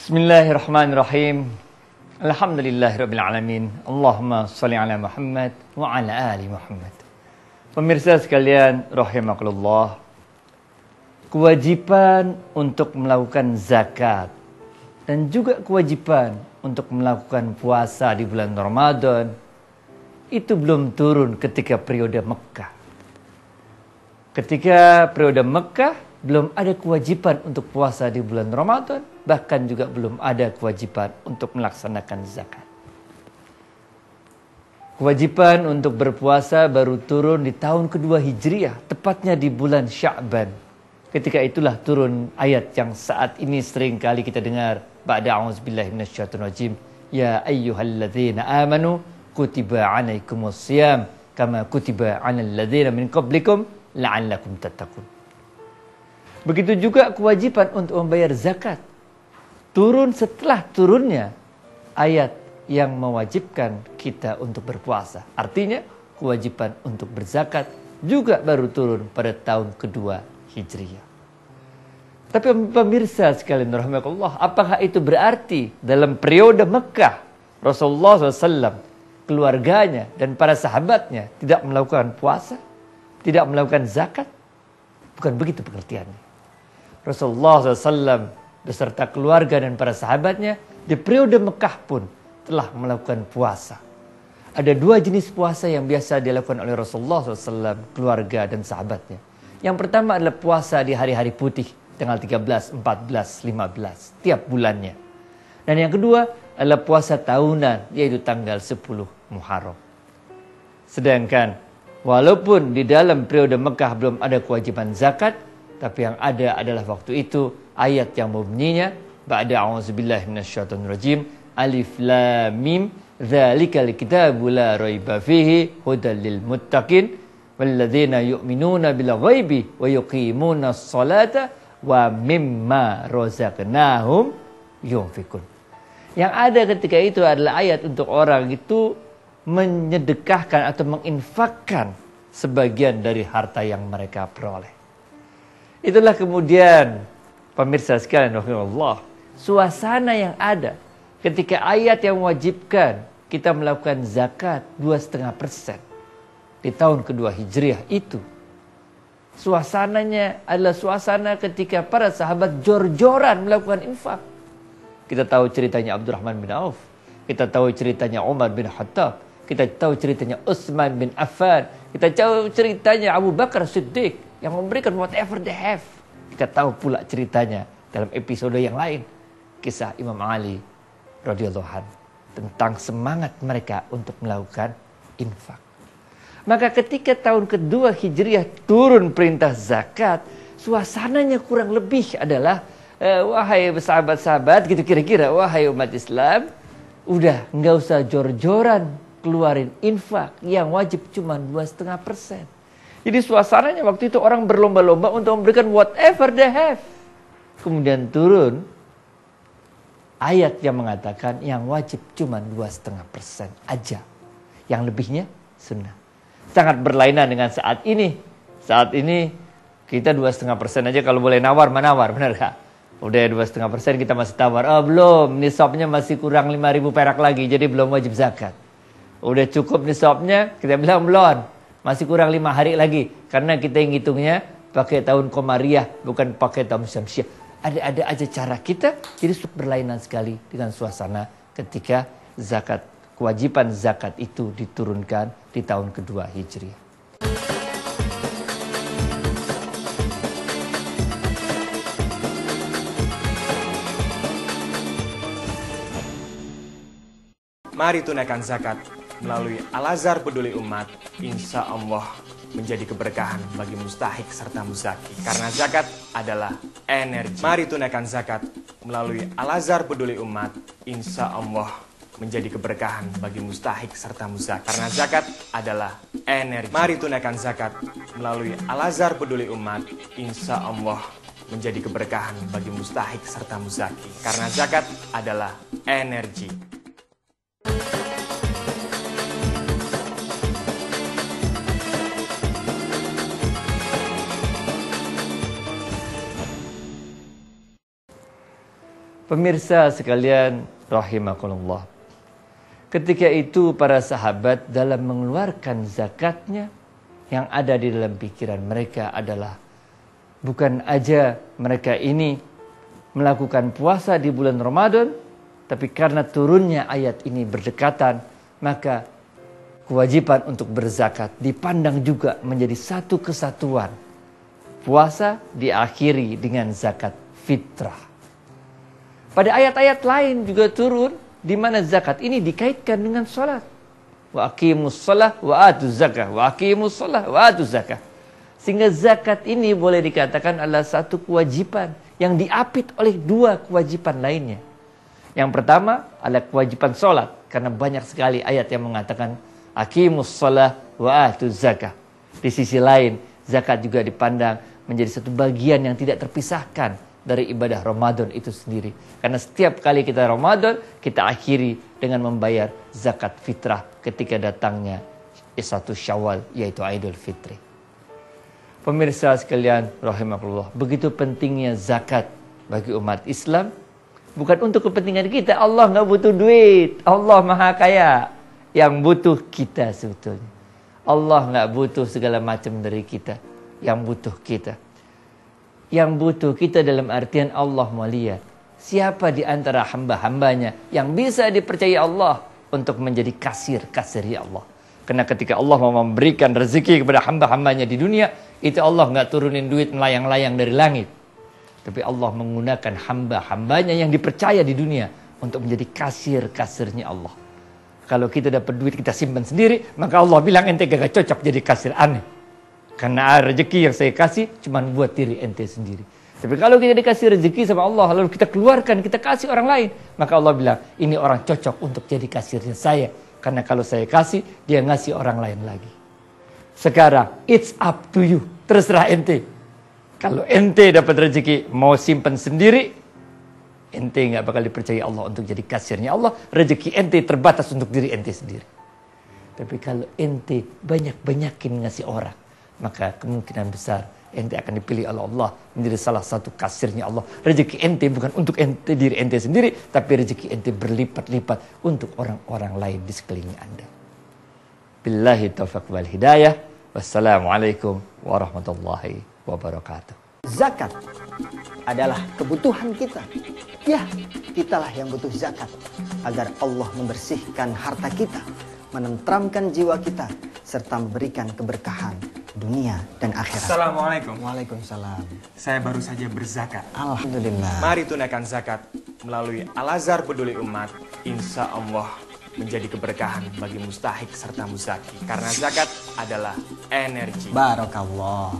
Bismillahirrahmanirrahim. Alhamdulillahirabbil alamin. Allahumma shalli ala Muhammad wa ala ali Muhammad. Pemirsa sekalian rahimakumullah. Kewajiban untuk melakukan zakat dan juga kewajiban untuk melakukan puasa di bulan Ramadan itu belum turun ketika periode Mekah. Ketika periode Mekah belum ada kewajiban untuk puasa di bulan Ramadan, bahkan juga belum ada kewajiban untuk melaksanakan zakat. Kewajiban untuk berpuasa baru turun di tahun kedua Hijriah, tepatnya di bulan Sya'ban. Ketika itulah turun ayat yang saat ini sering kali kita dengar. Ba'da a'udzubillahi minasyaitonir rajim. Ya ayyuhalladzina amanu kutiba 'alaikumusiyam kama kutiba 'alal ladzina min qablikum la'allakum tattaqun. Begitu juga kewajiban untuk membayar zakat. Turun setelah turunnya ayat yang mewajibkan kita untuk berpuasa. Artinya kewajiban untuk berzakat juga baru turun pada tahun kedua Hijriah. Tapi pemirsa sekalian rahimakumullah, apakah itu berarti dalam periode Mekah Rasulullah SAW, keluarganya dan para sahabatnya tidak melakukan puasa, tidak melakukan zakat? Bukan begitu pengertiannya. Rasulullah SAW beserta keluarga dan para sahabatnya di periode Mekah pun telah melakukan puasa. Ada dua jenis puasa yang biasa dilakukan oleh Rasulullah SAW, keluarga dan sahabatnya. Yang pertama adalah puasa di hari-hari putih, tanggal 13, 14, 15, tiap bulannya. Dan yang kedua adalah puasa tahunan, yaitu tanggal 10 Muharram. Sedangkan walaupun di dalam periode Mekah belum ada kewajiban zakat, tapi yang ada adalah waktu itu ayat yang berbunyinya ba'da a'udzubillahi minasyaitonir rajim alif lam mim dzalikal kitabu la raiba fihi hudal lil muttaqin walladzina yu'minuna bil ghaibi wa yuqimunas salata wa mimma razaqnahum yunfikun. Yang ada ketika itu adalah ayat untuk orang itu menyedekahkan atau menginfakkan sebagian dari harta yang mereka peroleh. Itulah kemudian pemirsa sekalian rahimakumullah, suasana yang ada ketika ayat yang mewajibkan kita melakukan zakat 2,5% di tahun kedua Hijriah itu. Suasananya adalah suasana ketika para sahabat jor-joran melakukan infak. Kita tahu ceritanya Abdurrahman bin Auf, kita tahu ceritanya Umar bin Khattab, kita tahu ceritanya Utsman bin Affan, kita tahu ceritanya Abu Bakar Siddiq yang memberikan whatever they have. Kita tahu pula ceritanya dalam episode yang lain, kisah Imam Ali radhiyallahu anhu tentang semangat mereka untuk melakukan infak. Maka ketika tahun kedua Hijriah turun perintah zakat, suasananya kurang lebih adalah wahai sahabat-sahabat gitu kira-kira, wahai umat Islam, udah nggak usah jor-joran keluarin infak, yang wajib cuma 2,5%. Jadi suasananya waktu itu orang berlomba-lomba untuk memberikan whatever they have. Kemudian turun ayat yang mengatakan yang wajib cuma 2,5% aja. Yang lebihnya sunnah. Sangat berlainan dengan saat ini. Saat ini kita 2,5% aja kalau boleh nawar, menawar, benar gak? Udah 2,5% kita masih tawar. Oh belum, nisabnya masih kurang 5.000 perak lagi, jadi belum wajib zakat. Udah cukup nisabnya, kita bilang belum. Masih kurang 5 hari lagi. Karena kita yang hitungnya pakai tahun Komariah, bukan pakai tahun Syamsiah. Ada aja cara kita. Jadi berlainan sekali dengan suasana ketika zakat, kewajiban zakat itu diturunkan di tahun kedua Hijriah. Mari tunaikan zakat melalui Al-Azhar Peduli Umat, insya Allah menjadi keberkahan bagi mustahik serta muzaki. Karena zakat adalah energi. Mari tunaikan zakat melalui Al-Azhar Peduli Umat, insya Allah menjadi keberkahan bagi mustahik serta muzaki. Karena zakat adalah energi. Mari tunaikan zakat melalui Al-Azhar Peduli Umat, insya Allah menjadi keberkahan bagi mustahik serta muzaki. Karena zakat adalah energi. Pemirsa sekalian rahimakumullah. Ketika itu para sahabat dalam mengeluarkan zakatnya, yang ada di dalam pikiran mereka adalah bukan aja mereka ini melakukan puasa di bulan Ramadan, tapi karena turunnya ayat ini berdekatan, maka kewajiban untuk berzakat dipandang juga menjadi satu kesatuan. Puasa diakhiri dengan zakat fitrah. Pada ayat-ayat lain juga turun di mana zakat ini dikaitkan dengan salat. Wa aqimus shalah wa atuz zakah, wa aqimus shalah wa atuz zakah. Sehingga zakat ini boleh dikatakan adalah satu kewajiban yang diapit oleh dua kewajiban lainnya. Yang pertama adalah kewajiban salat, karena banyak sekali ayat yang mengatakan aqimus shalah wa atuz zakah. Di sisi lain, zakat juga dipandang menjadi satu bagian yang tidak terpisahkan dari ibadah Ramadan itu sendiri. Karena setiap kali kita Ramadan, kita akhiri dengan membayar zakat fitrah ketika datangnya 1 Syawal, yaitu Idul Fitri. Pemirsa sekalian rahimakumullah, begitu pentingnya zakat bagi umat Islam. Bukan untuk kepentingan kita. Allah nggak butuh duit. Allah maha kaya. Yang butuh kita sebetulnya. Allah nggak butuh segala macam dari kita. Yang butuh kita. Yang butuh kita dalam artian Allah mau lihat siapa di antara hamba-hambanya yang bisa dipercaya Allah untuk menjadi kasir-kasirnya Allah. Karena ketika Allah mau memberikan rezeki kepada hamba-hambanya di dunia, itu Allah nggak turunin duit melayang-layang dari langit. Tapi Allah menggunakan hamba-hambanya yang dipercaya di dunia untuk menjadi kasir-kasirnya Allah. Kalau kita dapat duit kita simpan sendiri, maka Allah bilang ente gak cocok jadi kasir, aneh. Karena rezeki yang saya kasih cuma buat diri ente sendiri. Tapi kalau kita dikasih rezeki sama Allah, lalu kita keluarkan, kita kasih orang lain, maka Allah bilang, ini orang cocok untuk jadi kasirnya saya. Karena kalau saya kasih, dia ngasih orang lain lagi. Sekarang, it's up to you. Terserah ente. Kalau ente dapat rezeki, mau simpan sendiri, ente nggak bakal dipercaya Allah untuk jadi kasirnya Allah. Rezeki ente terbatas untuk diri ente sendiri. Tapi kalau ente banyak-banyakin ngasih orang, maka kemungkinan besar ente akan dipilih oleh Allah menjadi salah satu kasirnya Allah. Rezeki ente bukan untuk ente diri ente sendiri, tapi rezeki ente berlipat-lipat untuk orang-orang lain di sekeliling Anda. Billahi taufiq wal hidayah. Wassalamualaikum warahmatullahi wabarakatuh. Zakat adalah kebutuhan kita. Ya, kitalah yang butuh zakat agar Allah membersihkan harta kita, menenteramkan jiwa kita, serta memberikan keberkahan dunia dan akhirat. Assalamualaikum. Waalaikumsalam. Saya baru saja berzakat. Alhamdulillah. Mari tunaikan zakat melalui Al-Azhar Peduli Umat. Insya Allah menjadi keberkahan bagi mustahik serta muzaki. Karena zakat adalah energi. Barakallah.